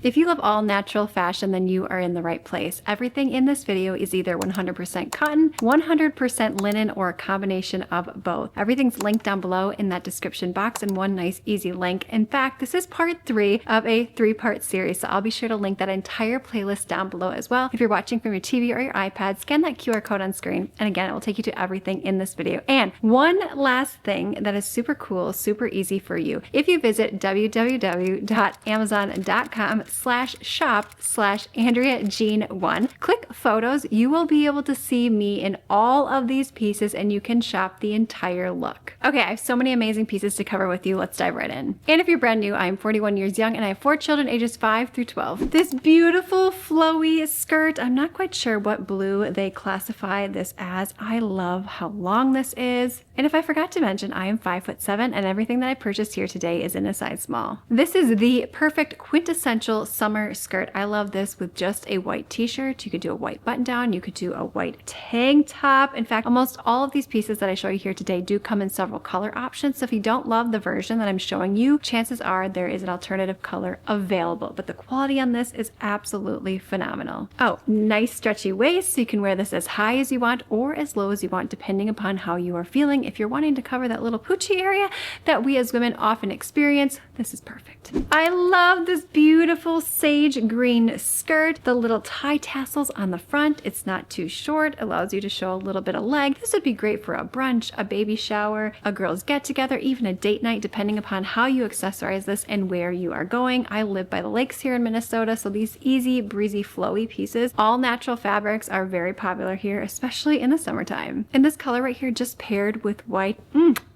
If you love all natural fashion, then you are in the right place. Everything in this video is either 100% cotton, 100% linen, or a combination of both. Everything's linked down below in that description box in one nice easy link. In fact, this is part 3 of a 3-part series, so I'll be sure to link that entire playlist down below as well. If you're watching from your TV or your iPad, scan that QR code on screen, and again, it will take you to everything in this video. And one last thing that is super cool, super easy for you. If you visit www.amazon.com/shop/AndreaJean1, click photos, you will be able to see me in all of these pieces and you can shop the entire look. Okay, I have so many amazing pieces to cover with you. Let's dive right in. And if you're brand new, I am 41 years young and I have 4 children ages 5 through 12. This beautiful flowy skirt, I'm not quite sure what blue they classify this as. I love how long this is. And if I forgot to mention, I am 5'7" and everything that I purchased here today is in a size small. This is the perfect quintessential summer skirt. I love this with just a white t-shirt. You could do a white button down. You could do a white tank top. In fact, almost all of these pieces that I show you here today do come in several color options. So if you don't love the version that I'm showing you, chances are there is an alternative color available. But the quality on this is absolutely phenomenal. Oh, nice stretchy waist. So you can wear this as high as you want or as low as you want, depending upon how you are feeling. If you're wanting to cover that little poochie area that we as women often experience, this is perfect. I love this beautiful sage green skirt. The little tie tassels on the front. It's not too short, allows you to show a little bit of leg. This would be great for a brunch, a baby shower, a girls get together, even a date night, depending upon how you accessorize this and where you are going. I live by the lakes here in Minnesota, so these easy, breezy, flowy pieces, all natural fabrics, are very popular here, especially in the summertime. And this color right here, just paired with white,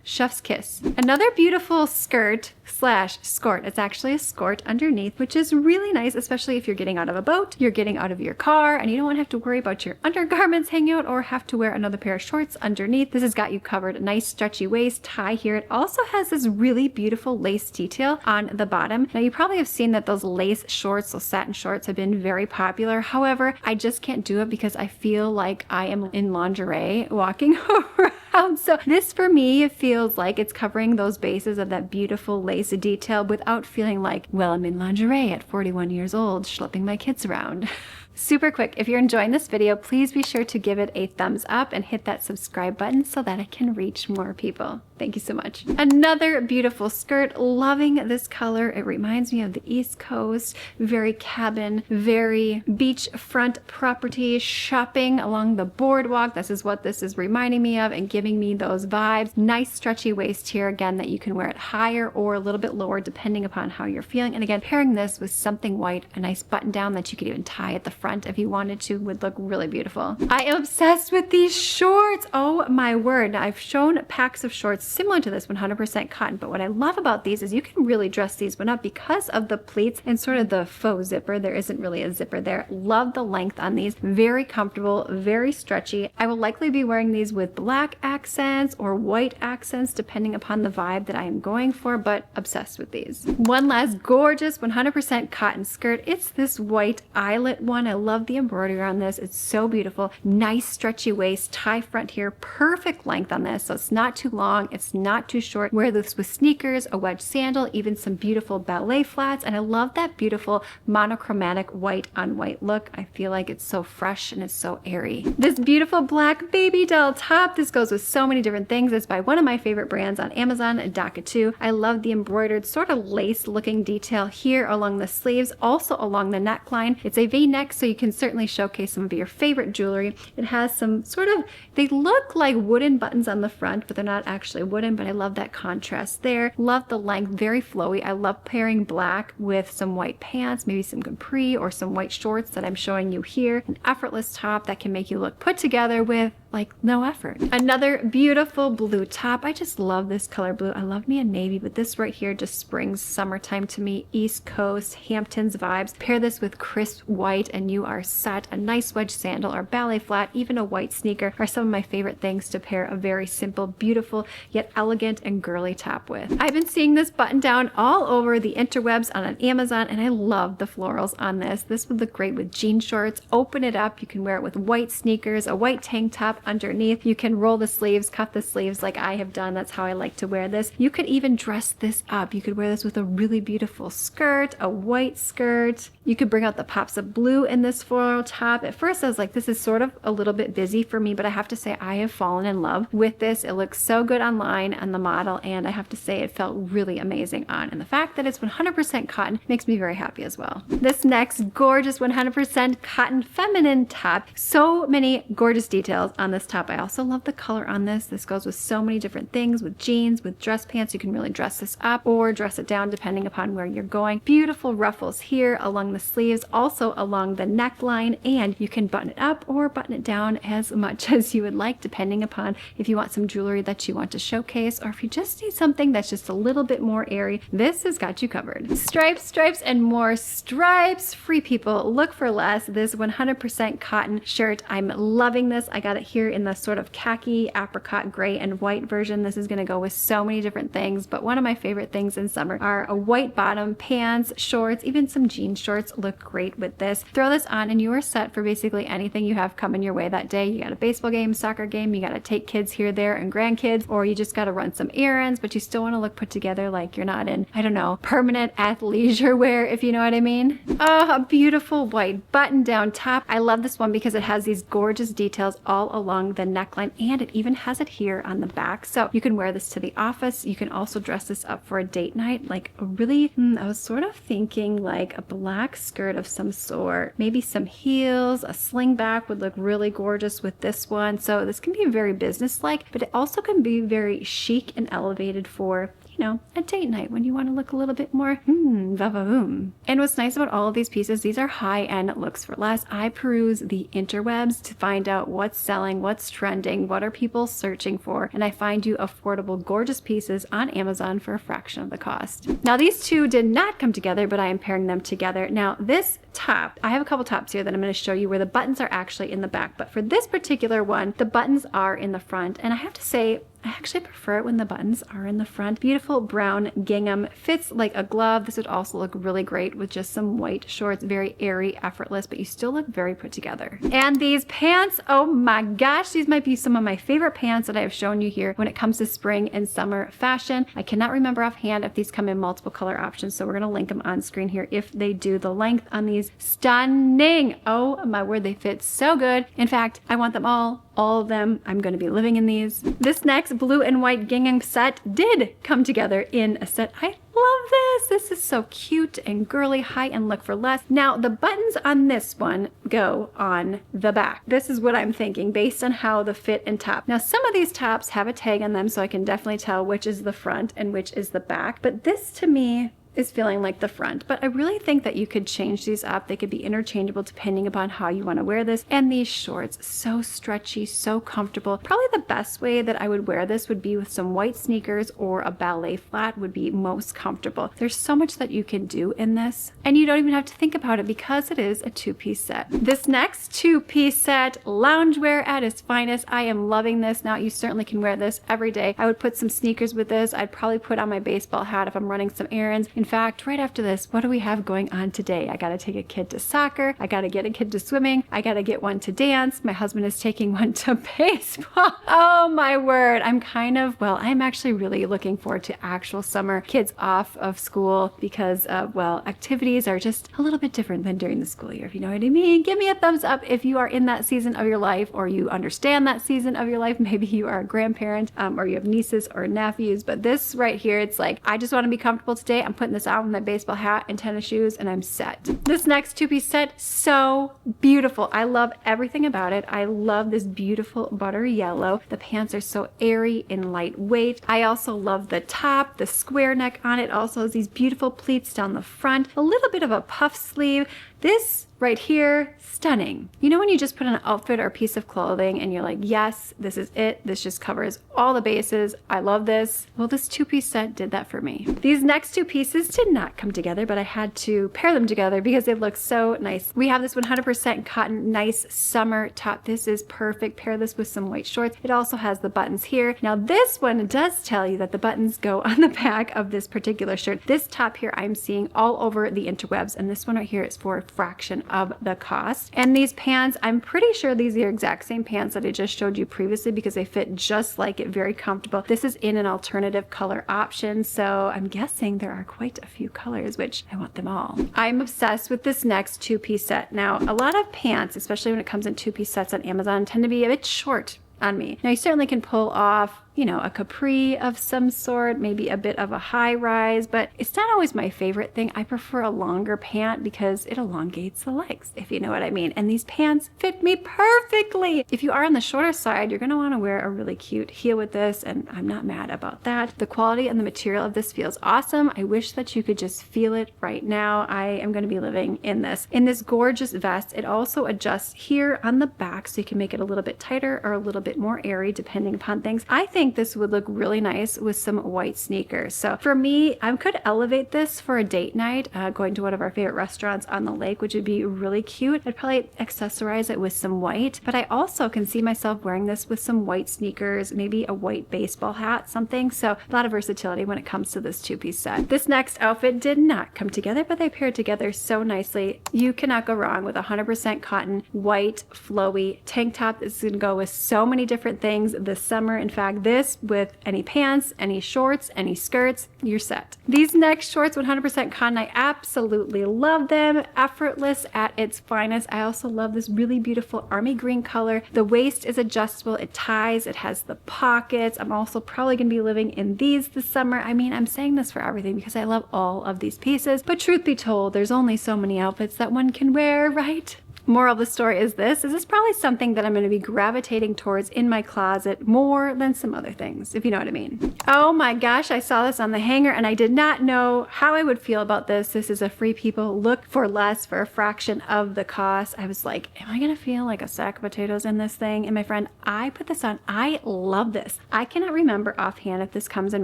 chef's kiss. Another beautiful skirt slash skort. It's actually a skort underneath, which is really nice, especially if you're getting out of a boat, you're getting out of your car, and you don't want to have to worry about your undergarments hanging out or have to wear another pair of shorts underneath. This has got you covered. Nice stretchy waist, tie here. It also has this really beautiful lace detail on the bottom. Now you probably have seen that those lace shorts, those satin shorts, have been very popular. However, I just can't do it because I feel like I am in lingerie walking around. So this for me feels like it's covering those bases of that beautiful lace detail without feeling like, well, I'm in lingerie at 41 years old, schlepping my kids around. Super quick, if you're enjoying this video, please be sure to give it a thumbs up and hit that subscribe button so that I can reach more people. Thank you so much. Another beautiful skirt. Loving this color. It reminds me of the East Coast. Very cabin, very beachfront property, shopping along the boardwalk. This is what this is reminding me of and giving me those vibes. Nice stretchy waist here, again, that you can wear it higher or a little bit lower depending upon how you're feeling. And again, pairing this with something white, a nice button down that you could even tie at the front if you wanted to, would look really beautiful. I am obsessed with these shorts. Oh my word. Now I've shown packs of shorts similar to this, 100% cotton, but what I love about these is you can really dress these one up because of the pleats and sort of the faux zipper. There isn't really a zipper there. Love the length on these. Very comfortable, very stretchy. I will likely be wearing these with black accents or white accents depending upon the vibe that I am going for, but obsessed with these. One last gorgeous 100% cotton skirt. It's this white eyelet one. I love the embroidery on this. It's so beautiful. Nice stretchy waist, tie front here. Perfect length on this, so it's not too long. It's not too short. Wear this with sneakers, a wedge sandal, even some beautiful ballet flats, and I love that beautiful monochromatic white on white look. I feel like it's so fresh and it's so airy. This beautiful black baby doll top, this goes with so many different things. It's by one of my favorite brands on Amazon, DACA2. I love the embroidered sort of lace looking detail here along the sleeves, also along the neckline. It's a V-neck, so you can certainly showcase some of your favorite jewelry. It has some sort of, they look like wooden buttons on the front, but they're not actually wooden, but I love that contrast there. Love the length, very flowy. I love pairing black with some white pants, maybe some capri or some white shorts that I'm showing you here. An effortless top that can make you look put together with like no effort. Another beautiful blue top. I just love this color blue. I love me a navy, but this right here just springs summertime to me. East Coast, Hamptons vibes. Pair this with crisp white and you are set. A nice wedge sandal or ballet flat, even a white sneaker are some of my favorite things to pair a very simple, beautiful, yet elegant and girly top with. I've been seeing this button down all over the interwebs on Amazon and I love the florals on this. This would look great with jean shorts. Open it up. You can wear it with white sneakers, a white tank top, underneath. You can roll the sleeves, cuff the sleeves like I have done. That's how I like to wear this. You could even dress this up. You could wear this with a really beautiful skirt, a white skirt. You could bring out the pops of blue in this floral top. At first I was like, this is sort of a little bit busy for me, but I have to say I have fallen in love with this. It looks so good online on the model, and I have to say it felt really amazing on. And the fact that it's 100% cotton makes me very happy as well. This next gorgeous 100% cotton feminine top. So many gorgeous details on this top. I also love the color on this. This goes with so many different things, with jeans, with dress pants. You can really dress this up or dress it down depending upon where you're going. Beautiful ruffles here along the sleeves, also along the neckline, and you can button it up or button it down as much as you would like depending upon if you want some jewelry that you want to showcase, or if you just need something that's just a little bit more airy. This has got you covered. Stripes, stripes, and more stripes. Free people, look for less. This 100% cotton shirt, I'm loving this. I got it here in the sort of khaki, apricot, gray, and white version. This is going to go with so many different things, but one of my favorite things in summer are a white bottom, pants, shorts, even some jean shorts look great with this. Throw this on and you are set for basically anything you have coming your way that day. You got a baseball game, soccer game, you got to take kids here, there, and grandkids, or you just got to run some errands, but you still want to look put together like you're not in, I don't know, permanent athleisure wear, if you know what I mean. Oh, a beautiful white button down top. I love this one because it has these gorgeous details all along the neckline, and it even has it here on the back. So you can wear this to the office. You can also dress this up for a date night, like a really, I was sort of thinking like a black skirt of some sort, maybe some heels, a sling back would look really gorgeous with this one. So this can be very business-like, but it also can be very chic and elevated for, you know, a date night when you want to look a little bit more va-va-voom. And what's nice about all of these pieces, these are high-end looks for less. I peruse the interwebs to find out what's selling, what's trending, what are people searching for, and I find you affordable, gorgeous pieces on Amazon for a fraction of the cost. Now these two did not come together, but I am pairing them together. Now this top, I have a couple tops here that I'm going to show you where the buttons are actually in the back, but for this particular one, the buttons are in the front, and I have to say, I actually prefer it when the buttons are in the front. Beautiful brown gingham, fits like a glove. This would also look really great with just some white shorts, very airy, effortless, but you still look very put together. And these pants, oh my gosh, these might be some of my favorite pants that I have shown you here when it comes to spring and summer fashion. I cannot remember offhand if these come in multiple color options, so we're gonna link them on screen here if they do. The length on these, stunning. Oh my word, they fit so good. In fact, I want them all of them. I'm going to be living in these. This next blue and white gingham set did come together in a set. I love this. This is so cute and girly, high-end look for less. Now, the buttons on this one go on the back. This is what I'm thinking based on how the fit and top. Now, some of these tops have a tag on them, so I can definitely tell which is the front and which is the back. But this, to me, is feeling like the front, but I really think that you could change these up. They could be interchangeable depending upon how you want to wear this. And these shorts, so stretchy, so comfortable. Probably the best way that I would wear this would be with some white sneakers, or a ballet flat would be most comfortable. There's so much that you can do in this, and you don't even have to think about it because it is a two-piece set. This next two-piece set, loungewear at its finest. I am loving this. Now, you certainly can wear this every day. I would put some sneakers with this. I'd probably put on my baseball hat if I'm running some errands. In fact, right after this, what do we have going on today? I gotta take a kid to soccer. I gotta get a kid to swimming. I gotta get one to dance. My husband is taking one to baseball. Oh my word. I'm actually really looking forward to actual summer, kids off of school, because, activities are just a little bit different than during the school year, if you know what I mean. Give me a thumbs up if you are in that season of your life, or you understand that season of your life. Maybe you are a grandparent, or you have nieces or nephews, but this right here, it's like, I just want to be comfortable today. I'm putting this on with my baseball hat and tennis shoes, and I'm set. This next two-piece set, so beautiful. I love everything about it. I love this beautiful butter yellow. The pants are so airy and lightweight. I also love the top, the square neck on it. Also has these beautiful pleats down the front, a little bit of a puff sleeve. This right here, stunning. You know when you just put on an outfit or a piece of clothing and you're like, yes, this is it. This just covers all the bases. I love this. Well, this two-piece set did that for me. These next two pieces did not come together, but I had to pair them together because they look so nice. We have this 100% cotton, nice summer top. This is perfect. Pair this with some white shorts. It also has the buttons here. Now this one does tell you that the buttons go on the back of this particular shirt. This top here I'm seeing all over the interwebs, and this one right here is for fraction of the cost. And these pants, I'm pretty sure these are the exact same pants that I just showed you previously because they fit just like it, very comfortable. This is in an alternative color option, so I'm guessing there are quite a few colors, which I want them all. I'm obsessed with this next two-piece set. Now, a lot of pants, especially when it comes in two-piece sets on Amazon, tend to be a bit short on me. Now, you certainly can pull off, you know, a capri of some sort, maybe a bit of a high rise, but it's not always my favorite thing. I prefer a longer pant because it elongates the legs, if you know what I mean. And these pants fit me perfectly. If you are on the shorter side, you're gonna wanna wear a really cute heel with this, and I'm not mad about that. The quality and the material of this feels awesome. I wish that you could just feel it right now. I am gonna be living in this. In this gorgeous vest, it also adjusts here on the back so you can make it a little bit tighter or a little bit more airy depending upon things. I think this would look really nice with some white sneakers. So for me, I could elevate this for a date night, going to one of our favorite restaurants on the lake, which would be really cute. I'd probably accessorize it with some white, but I also can see myself wearing this with some white sneakers, maybe a white baseball hat, something. So a lot of versatility when it comes to this two-piece set. This next outfit did not come together, but they paired together so nicely. You cannot go wrong with 100% cotton, white, flowy tank top. This is gonna go with so many different things this summer. In fact, this with any pants, any shorts, any skirts, you're set. These next shorts, 100% cotton, I absolutely love them. Effortless at its finest. I also love this really beautiful army green color. The waist is adjustable, it ties, it has the pockets. I'm also probably gonna be living in these this summer. I mean, I'm saying this for everything because I love all of these pieces, but truth be told, there's only so many outfits that one can wear, right? Moral of the story is this is probably something that I'm going to be gravitating towards in my closet more than some other things, if you know what I mean. Oh my gosh, I saw this on the hanger and I did not know how I would feel about this. This is a Free People look for less for a fraction of the cost. I was like, am I going to feel like a sack of potatoes in this thing? And my friend, I put this on. I love this. I cannot remember offhand if this comes in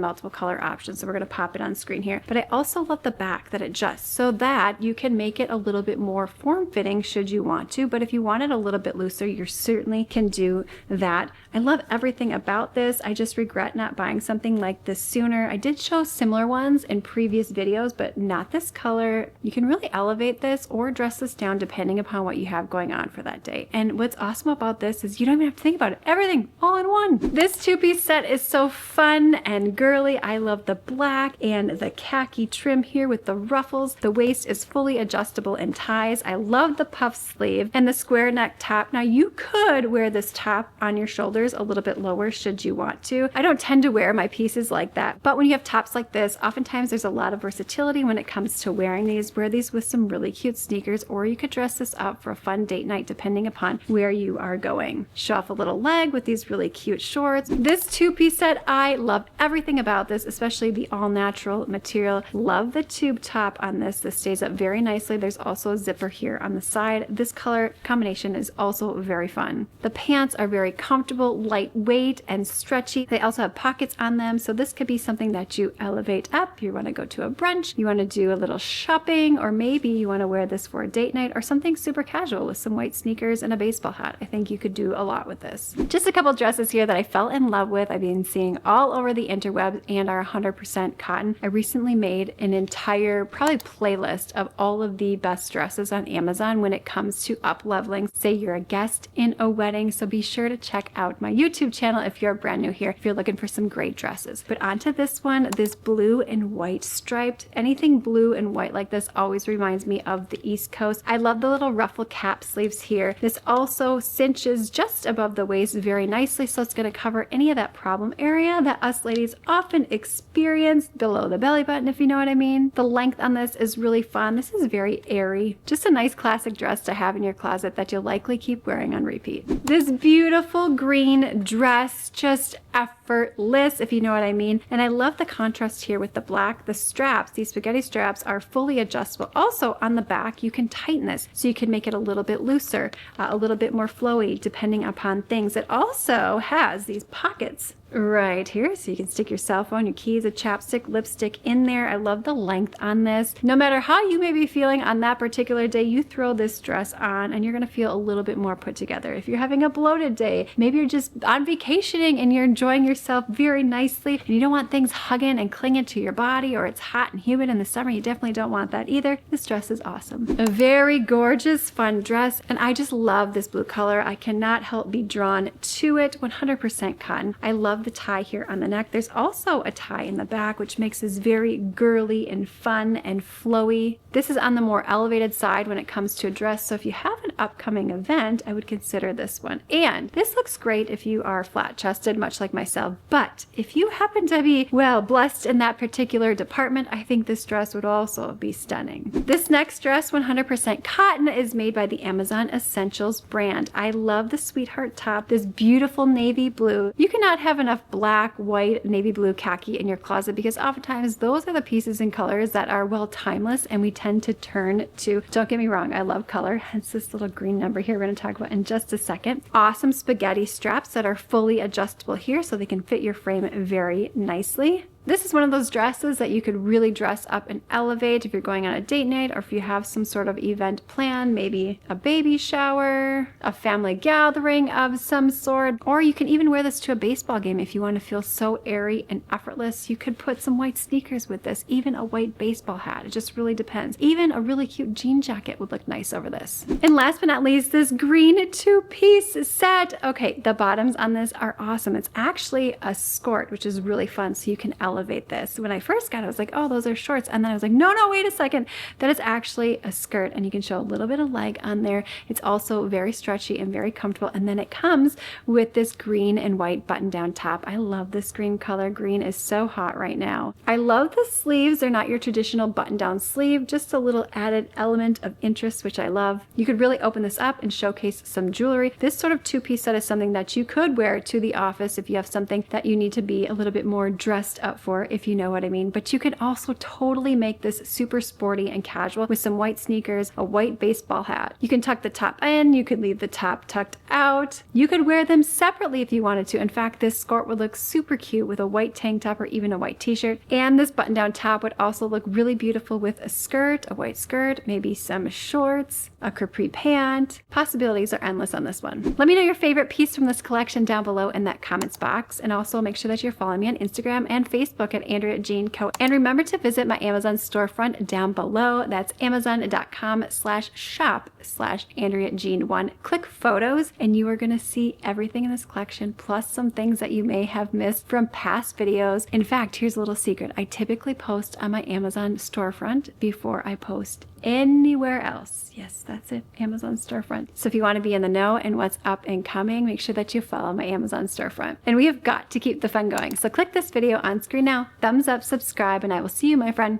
multiple color options, so we're going to pop it on screen here. But I also love the back that adjusts so that you can make it a little bit more form-fitting should you want to, but if you want it a little bit looser, you certainly can do that. I love everything about this. I just regret not buying something like this sooner. I did show similar ones in previous videos, but not this color. You can really elevate this or dress this down depending upon what you have going on for that day. And what's awesome about this is you don't even have to think about it. Everything all in one. This two-piece set is so fun and girly. I love the black and the khaki trim here with the ruffles. The waist is fully adjustable and ties. I love the puff sleeve and the square neck top. Now you could wear this top on your shoulders a little bit lower should you want to. I don't tend to wear my pieces like that, but when you have tops like this, oftentimes there's a lot of versatility when it comes to wearing these. Wear these with some really cute sneakers, or you could dress this up for a fun date night depending upon where you are going. Show off a little leg with these really cute shorts. This two-piece set, I love everything about this, especially the all-natural material. Love the tube top on this. This stays up very nicely. There's also a zipper here on the side. This color combination is also very fun. The pants are very comfortable, lightweight, and stretchy. They also have pockets on them, so this could be something that you elevate up. You want to go to a brunch, you want to do a little shopping, or maybe you want to wear this for a date night or something super casual with some white sneakers and a baseball hat. I think you could do a lot with this. Just a couple dresses here that I fell in love with. I've been seeing all over the interwebs and are 100% cotton. I recently made an entire probably playlist of all of the best dresses on Amazon when it comes to up leveling. Say you're a guest in a wedding, so be sure to check out my YouTube channel if you're brand new here, if you're looking for some great dresses. But onto this one, this blue and white striped. Anything blue and white like this always reminds me of the East Coast. I love the little ruffle cap sleeves here. This also cinches just above the waist very nicely, so it's going to cover any of that problem area that us ladies often experience below the belly button, if you know what I mean. The length on this is really fun. This is very airy. Just a nice classic dress to have in your closet that you'll likely keep wearing on repeat. This beautiful green dress, just effortless, if you know what I mean. And I love the contrast here with the black. The straps, these spaghetti straps, are fully adjustable. Also on the back, you can tighten this so you can make it a little bit looser, a little bit more flowy depending upon things. It also has these pockets right here, so you can stick your cell phone, your keys, a chapstick, lipstick in there. I love the length on this. No matter how you may be feeling on that particular day, you throw this dress on and you're gonna feel a little bit more put together. If you're having a bloated day, maybe you're just on vacationing and you're enjoying yourself very nicely and you don't want things hugging and clinging to your body, or it's hot and humid in the summer, you definitely don't want that either, this dress is awesome. A very gorgeous, fun dress, and I just love this blue color. I cannot help be drawn to it. 100% cotton. I love the tie here on the neck. There's also a tie in the back, which makes this very girly and fun and flowy. This is on the more elevated side when it comes to a dress, so if you have an upcoming event, I would consider this one. And this looks great if you are flat-chested, much like myself, but if you happen to be, well, blessed in that particular department, I think this dress would also be stunning. This next dress, 100% cotton, is made by the Amazon Essentials brand. I love the sweetheart top, this beautiful navy blue. You cannot have enough black, white, navy blue, khaki in your closet because oftentimes those are the pieces and colors that are, well, timeless and we tend to turn to. Don't get me wrong, I love color, hence this little green number here we're going to talk about in just a second. Awesome spaghetti straps that are fully adjustable here so they can fit your frame very nicely. This is one of those dresses that you could really dress up and elevate if you're going on a date night or if you have some sort of event plan, maybe a baby shower, a family gathering of some sort, or you can even wear this to a baseball game if you want to feel so airy and effortless. You could put some white sneakers with this, even a white baseball hat. It just really depends. Even a really cute jean jacket would look nice over this. And last but not least, this green two-piece set. Okay, the bottoms on this are awesome. It's actually a skirt, which is really fun, so you can elevate this. When I first got it, I was like, oh, those are shorts. And then I was like, no, wait a second. That is actually a skirt and you can show a little bit of leg on there. It's also very stretchy and very comfortable. And then it comes with this green and white button down top. I love this green color. Green is so hot right now. I love the sleeves. They're not your traditional button down sleeve, just a little added element of interest, which I love. You could really open this up and showcase some jewelry. This sort of two-piece set is something that you could wear to the office if you have something that you need to be a little bit more dressed up for, if you know what I mean. But you could also totally make this super sporty and casual with some white sneakers, a white baseball hat. You can tuck the top in, you could leave the top tucked out. You could wear them separately if you wanted to. In fact, this skirt would look super cute with a white tank top or even a white t-shirt. And this button down top would also look really beautiful with a skirt, a white skirt, maybe some shorts, a capri pant. Possibilities are endless on this one. Let me know your favorite piece from this collection down below in that comments box. And also make sure that you're following me on Instagram and Facebook at Andrea Jean Co. And remember to visit my Amazon storefront down below. That's amazon.com/shop/AndreaJean1. Click photos and you are going to see everything in this collection plus some things that you may have missed from past videos. In fact, here's a little secret. I typically post on my Amazon storefront before I post anywhere else. Yes, that's it, Amazon storefront. So if you want to be in the know and what's up and coming, make sure that you follow my Amazon storefront. And we have got to keep the fun going. So click this video on screen now, thumbs up, subscribe, and I will see you, my friend,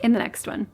in the next one.